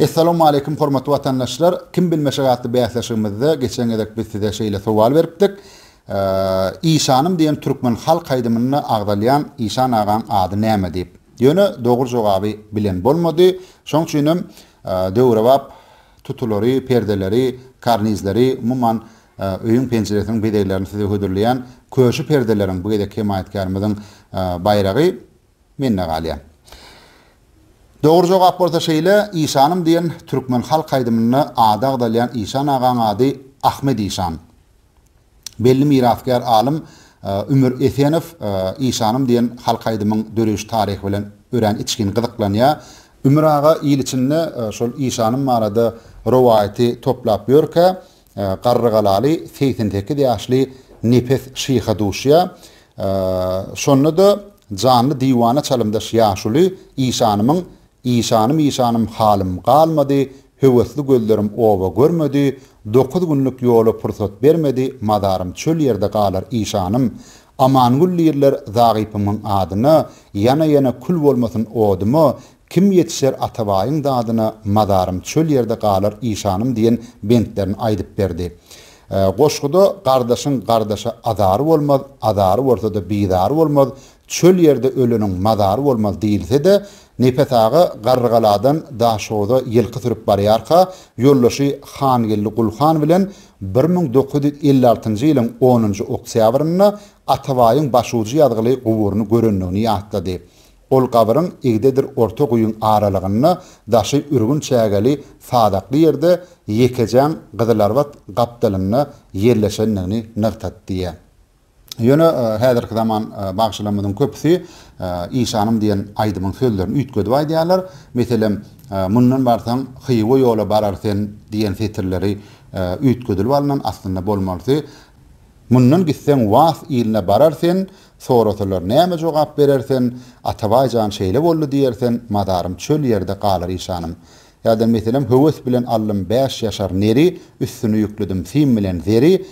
Assalamu alaykum hormatly vatandaşlar. Kim bilmeşegatly bäsleşigimizde geçen edek biz size şeýle sowal beripdik. İşanım diýen türkmen halk aýdymyny agdalýan İşan agan ady näme diýip. Ýöne dogry jogaby bilen bolmady. Şoň üçin döwrebap tutulary, perdeleri, karnizleri, mumman öýüň pençeresiniň bedeýlerini size hödürleýän köşü perdeleriň bu gedek himayetkarymyzyň bayragy menne galýan. Doğru jogap bolsa şeýle İşanım diýen türkmen halk aýdymyny ada agdalýan İşan agan ady Ahmed İşan. Belli miraskar alim Ömür Efenow İşanım diýen halk aýdymyň döreş taryhy bilen ören içkin gyzyklanýar. Ömür aga ýyl içinde şol İşanım marada rowayaty toplap ýörke Garrygalaly 88 ýaşly Nepes şyha duşya. Şonu da canlı diwana çalymdaş ýaşuly İşanım halim galmady, höwesli gözlerim oba görmedi, 9 günlük ýola pursat bermedi, madarym çöl ýerde galar İşanım. Amangul ýerler zagypymyň adyny, yana kul bolmasyn odumy, kim ýetişer atabaýyň dadyny, madarym çöl ýerde galar İşanım diýen bentlerini aýdyp berdi. Goşguda gardaşyň gardaşa adary bolmaz, adary bolsa da bidary bolmaz, çöl ýerde ölüniň madary bolmaz diýilse de, Nepes ağa Garrygaladan daşoda ýylky sürüp barýarka, ýollaşy Xangelli Gulxan bilen 1956-njy ýylyň 10-njy oktýabryny Atabaýyň başuçy ýadgyly goburyny görenligini ýatlady. Ol gabyryň egdedir orta guýun aralygyny daşy ürgün çägeli sadakly ýerde ýekejen gyzylarbat gapdalyny ýerleşenligini nyktatdy. Ýöne häzirki zaman bagşylamynyň köpüsi İşanım diýen aýdymyň sözlerini üýtgedi aýdýarlar. Meselem mundan barsaň hyýwy ýola bararsen diýen fetirleri üýtgedilip alynan aslynda bolmaly. Mundan gitsen was ýylyna bararsen, sorasalar näme jogap berersen, atabaýjan şeýle boldy diýersen, madarym çöl ýerde galar İşanım. Ýa-da meselem höwes bilen allym 5 ýaşar neri, üstüni ýükledim film bilen zeri,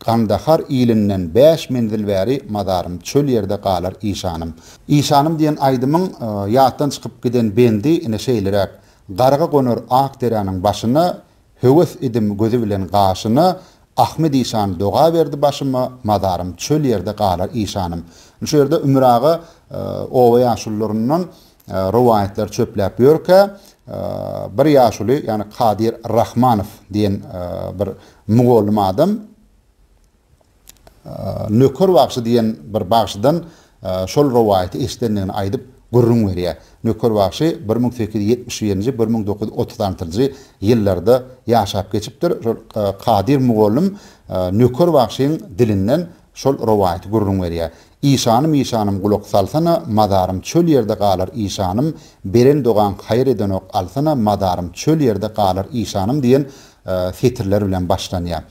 Gandahar ýylynden 5 menzil bäri madarym çöl ýerde galar İşanım. İşanım diýen aýdymyň ýatdan çykyp giden bendi ine şeýlerek garga gonar ak deranyň başyny, höwes edim gözi bilen gaşyny, Ahmed İşan doga berdi başymy, madarym çöl ýerde galar İşanım. Şu ýerde Ömür aga owa ýaşullarynyň rowayatlar çöpläp ýörke, bir ýaşuly, ýani Kadir Rahmanow diýen bir mugolum adam Nökör Bagşy diýen bir bagşydan şol rowayaty eşitdenligini aýdyp gurrun berýär. Nökör Bagşy 1870-nji 1930-njy ýyllarda ýaşap geçipdir. Şol Kadir mugolum Nökör Bagşyň dilinden şol rowayaty gurrun berýär. İşanım gulak salsana, madarym çöl ýerde galar İşanım, beren dogan haýr eden ok alsana, madarym çöl ýerde galar İşanım diýen fetirler bilen başlanýar.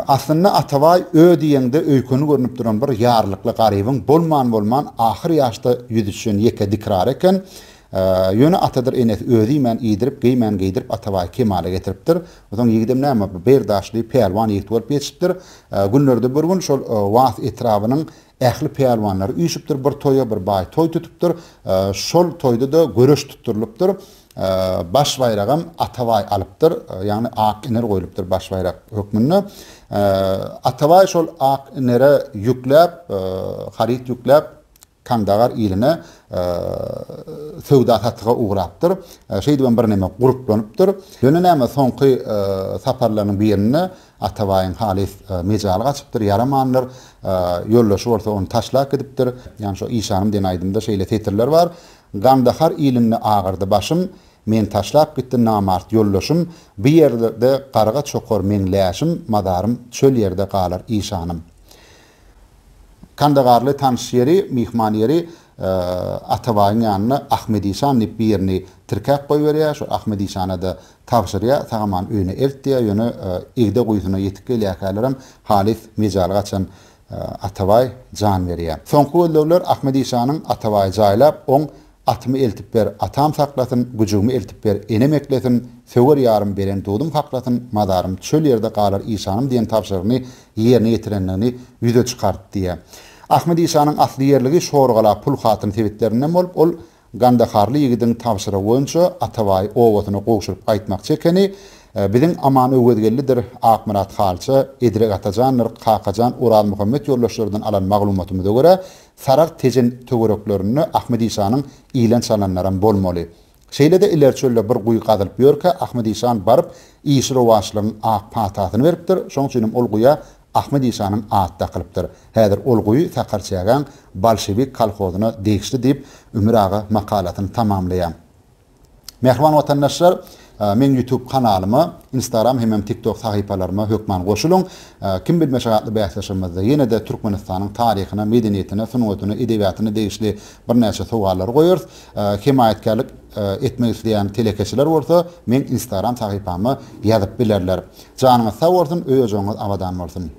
Aslında Atabaý diýende öýkünü görünüp duran bir ýarlykly garybyň bolman ahir ýaşda ýüzüşen ýeke dikrar eken, ýöne atadyr enes öýdimän ýydyryp giydirip Atabaý kemale getiripdir. Oňa ýigidem näme berdaşly peýalwan ýigit bolup ýetişipdir. Günlerde bir gün şol was etrabynyň ähli peýalwanlary üýşipdir, bir toýa bir baý toý tutupdyr. Şol toýda da göreş tutturylypdyr. Baş bayragam Atabaý alypdyr, ýani ak iner goýulypdyr baş bayrag hökmünde. Atabaý şol ak inere ýükläp, harit ýükläp Kandagar ýylyna söwda satyga ugrapdyr. Şeýdi bilen bir näme guruplanypdyr. Ýöne näme soňky saparlarynyň birine Atabaýyň halis mejaly gaçypdyr, yaramanlar ýollaşy bolsa onu taşlap edipdir. Ýani şo İşanım diýen aýdymda şeýle fetirler bar. Gandahar ýylyny agyrdy başym, men taşlap gitdim namart ýollaşym, bir ýerde garga çokor meňläşim, madarym çöl ýerde galar İşanım. Kandagarly tanış ýeri, mihman ýeri Atabaýyň ýanyna Ahmed İşan diýip bir ýerini tirkap goýberýär. Şu Ahmed İşana da tapşyrýar, tagaman öýüne eltdiýär, ýöne egde goýusyna ýetip gelýärkälerim halis mejaly gaçan Atabaý jan berýär. Soňky öldürler Ahmed İşanyň Atabaý jaýlap, oň atymy eltip ber, atam saklasyn, güjümi eltip ber, enem eklesin, söwer ýarym beren dudum haklasyn, madarym çöl ýerde galar İşanım diýen tapşyrygyny ýerine ýetirenligini ýüze çykartdy diýär. Ahmed İşanyň asly ýerligi Şorgala pul hatyny sebetlerinden bolup, ol Gandaharly ýigidin tabşyry boýunça Atabaý owatyna gowşuryp gaýtmak çekeni biziň aman öwedgellidir. Akmurat Halça, Edrek Atajanlar, Kakajan, Ural Muhammed ýollaşlardan alan maglumatymyza görä sarar tejen töwereklerini Ahmed İsa'nyň ilan salanlaran bolmaly. Şeýlede ilerçölle bir guy gadylyp ýörkä Ahmed İsa'ň baryp İsra waşlygyň ak patatyny beripdir. Şoň üçin ol guya Ahmed İsa'nyň atda kılıptır. Häzir ol guy takarçagan Bolşewik kolhozyna degişli diýip Ömür aga makalatyny tamamlaýar. Mehriban watandaşlar, men YouTube kanalyma, Instagram hem TikTok sahypalaryma hökman goşulyň. Kim bilmeşe gatly bäsleşmezde ýene-de Türkmenistanyň taryhyna, medeniýetine, sunuwatyna, edebiýatyna degişli bir näçe sowallar goýarys. Himayetkarlyk etmek isleýän telekeçiler bolsa, men Instagram sahypama ýazyp bilerler. Janyňyz sag bolsun, öýüňiz abadan bolsun.